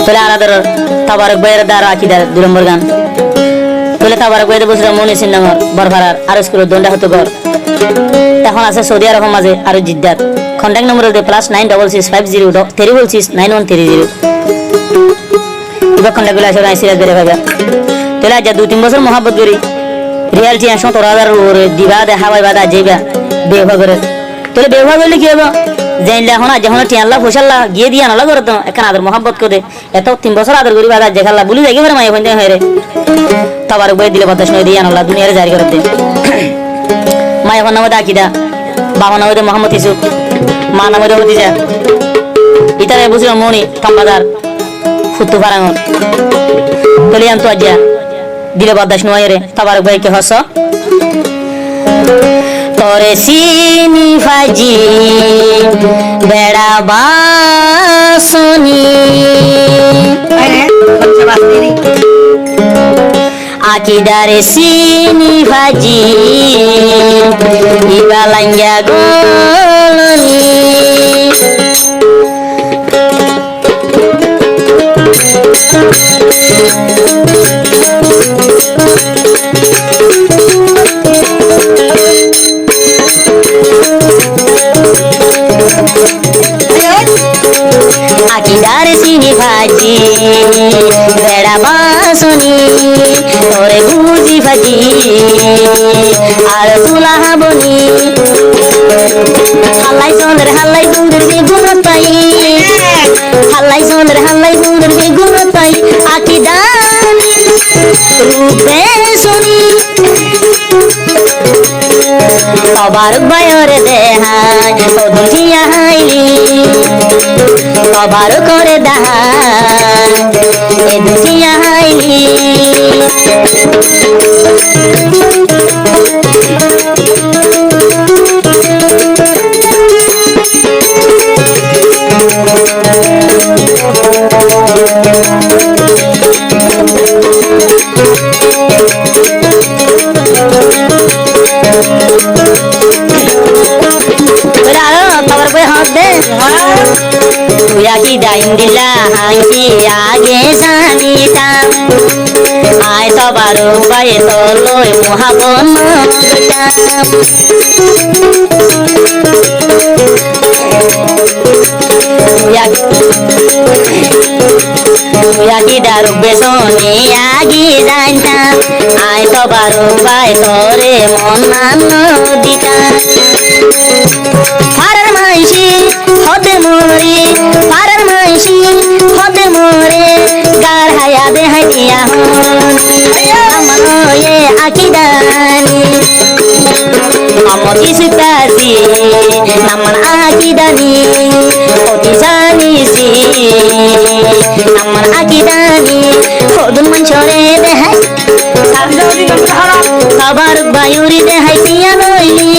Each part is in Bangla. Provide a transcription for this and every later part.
তোলে আলাদা তাবারক বইয়ের দ্বারা আকিদার 2 নম্বর গান তোলে তাবারক বইতে বসে মনে সিন্নামর বরফারার আর স্কুল দন্ডা হতো ঘর এখন আছে সৌদি আরব মাঝে আর জিদ্দাত কন্ট্যাক্ট নম্বর দে +96650369 9130 ইবা কন্ট্যাক্ট গুলো আসলে সিরাজ বেরে ভাইবা তোলে আজ 2-3 বছর মোহাব্বত করি রিয়াল টি 17000 ওরে দিবা দেখা পাইবা দা যাইবা বেভাগ করে তোলে বেভাগ হইলে কি হবে জানলে এখন আজ যখন টিয়াল্লা ফসল্লা গিয়ে দিয়া নালা করে তো এখন আদর মোহাব্বত করে এত 3 বছর আদর করি বাদা দেখাল্লা বলি যাই করে মাই হইতে হয় রে তাবার বই দিলে বাতাস নয় দিয়া নালা দুনিয়ারে জারি করে দে মাই এখন নামে আকিদা বাবা নামে মোহাম্মদ ইসুফ মা নামে হতিজা ইতারে বুঝলো মনি তাম্বাদার ফুতু ফারাঙ্গর তোলে আনতো আজ দিলে বাতাস নয় রে তাবার বই কে হস তোরে সিনি ফাজি বেড়া বাসনি আকিদারে সিনি ফাজি ইবালাঙ্গা গলনি আকিদার সিনি ভাজি বেড়া বাসনি তোরে বুঝি ভাজি আর তুলা বনি হাল্লাই চন্দ্র বেগুন পাই হাল্লাই চন্দ্র বেগুন পাই আকিদার রূপে শুনি সবার বায়রে দেহাই দুনিয়া হাইলি সবার করে দেহাই এ দুনিয়া হাইলি দিলা হাঁকি আগে জানিতাম আয় সবার উপায়ে তলই মহাবন দারু বেসনে আগি জানতাম আয় সবার উপায় তরে মনান্ন দিতাম ফারার মাইসি হতে মরি ফারার মাইসি হতে মরে গার হায়া দেহাই দিয়া আমার এ আকিদানি আমার ইসুকাজি আমার আকিদানি অতি জানিছি আমার আকিদানি হদুন মঞ্চরে দেহাই সবার বায়ুরি দেহাই দিয়া নইলি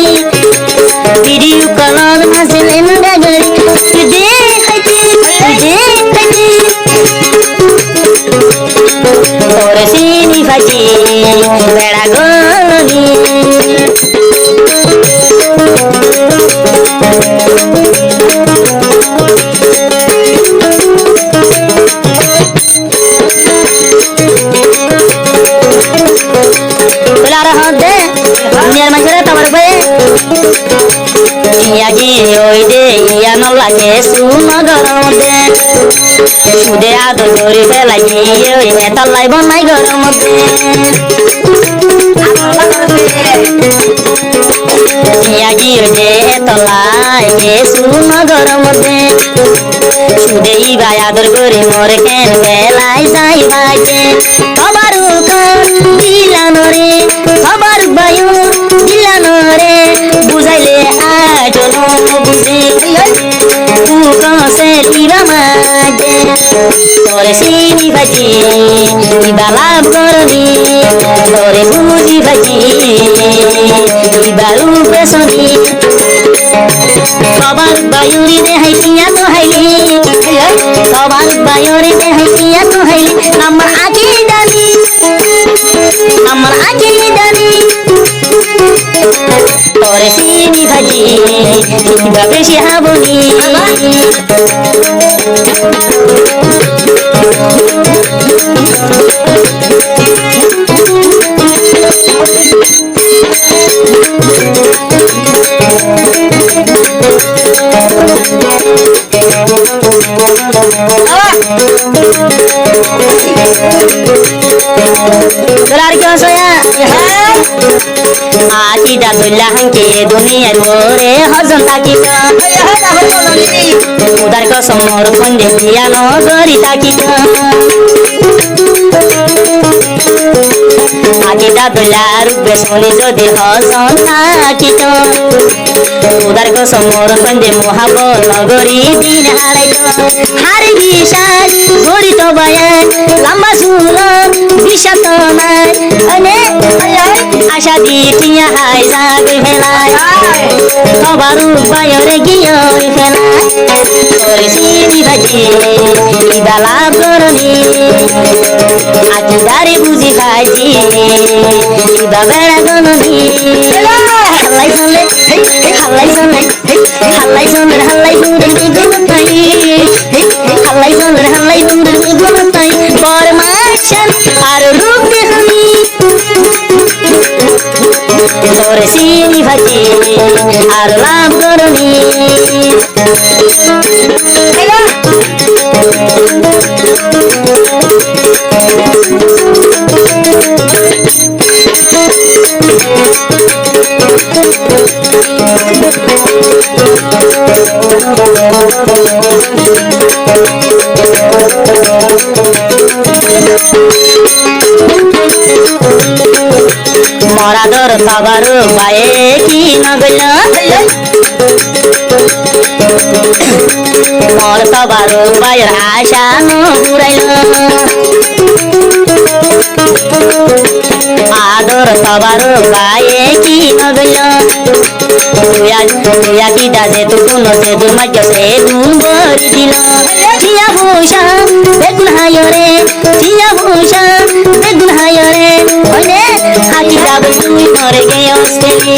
ভিডিও কলর আসলেন ডাগরি দেখাইতে তোরে সিনি ফাজি বেড়া গলনি দুনিয়ার মানুষেরা তোমার বয়ে ইয়াগি ওই দে ইয়া নলাগে সুনগর দে সুদে আদর করে ফেলাই ওই নেতালাই বনাই গরম দে ইয়াগি ওই দে তলাই দে সুনগর দে সুদে ইবাই আদর করে মোরে কেন ফেলাই যাই ভাইকে সবার উকান দিলানো রে সবার বায়ু দিলানো রে বুঝাইলে আজল বুঝি তু কসে দিবা মাঝে তোরে সিনি ভাজি ইবা লাভ করনি তোরে বুঝি ভাজি ইবা রূপে শুনি সবার বায়ুরি দেহাই পিয়া তো হাইলি সবার বায়ুরি দেহাই পিয়া তো হাইলি আমার আকিদানি তোরে সিনি ভাজি কিভাবে শিহাবনি তোলার কি হসয়া আকি দা দুল্লা হাঙ্কে দুনিয়ার মোরে হজন থাকি উদার কসম মোর খন্ডে দিয়া নগরি থাকি আকি দা দুল্লা রূপে শুনি যদি হজন থাকি উদার কসম মোর খন্ডে মহাবত নগরি দিন হারাই হারি বিশাল গড়িত বয়ান লম্বা সুর বিষাত নাই আশা দিঠিয়া হাই যাবে ফেলায় সবার উপায়রে গিয়ে ফেলায় তোর সিনি ভাজি কিবা লাভ করনি আকিদারে বুঝি ভাজি কিবা বেড়া গননি হাল্লাই চলে হাল্লাই চলে হাল্লাই চলে হাল্লাই চলে গুণতাই হাল্লাই চলে হাল্লাই চলে গুণতাই ফরমাশন আর রূপ দেহনি তোর সিনি ভাজি আর লাভ করনি মরাদর সবার পায়ে কি নগল মর সবার পায়ের আশা নুরাইল আদর সবার পায়ে কি নগল তুয়া কি দাজে তু কোন সে দুমাজ সে দুবরি দিল চিয়া ভূষা বেগুন হায়রে চিয়া ভূষা বেগুন হায়রে ওরে আকি যাবে তুই মরে গে অস্ট্রেলি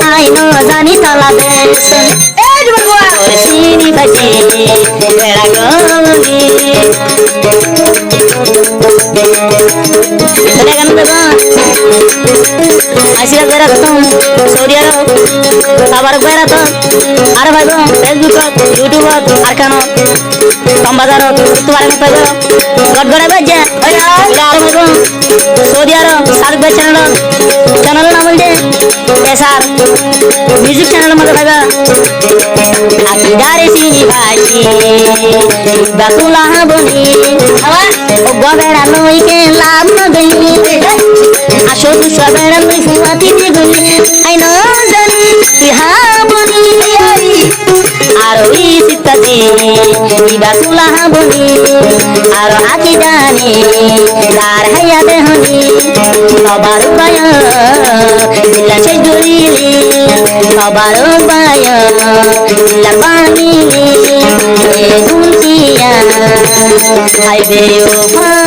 আই নো জানি তালা দেশ এই বাবা ওরে সিনি ভাজি বেড়া গনি চলে গেল বাবা আশীর্বাদ বেড়া তো সৌদিয়ার সবার বেড়া তো আর ভাই ফেসবুক ইউটিউব আর কেন কমবাজার তোমার পাইব গড়গড়া বাজে আর ভাই সৌদি আরব সার্ক ভাই চ্যানেল নাম বলছে এসআর মিউজিক চ্যানেল মধ্যে পাইবা আকিদারে সিনি ভাজি বাতুলা বনি ও গবেড়া নইকে লাভ নদই আসো তু সবেড়া নই ফুয়াতি দিগুনি আই ন জানি ইহা বনি আর ওই সিতাজি বাতুলা বনি আর আকিদানি দার হাইয়া দেহনি সবার পায়া দিলা সে জুড়িলি সবার পায়া দিলা পানি গুলকিয়া হাইবে ও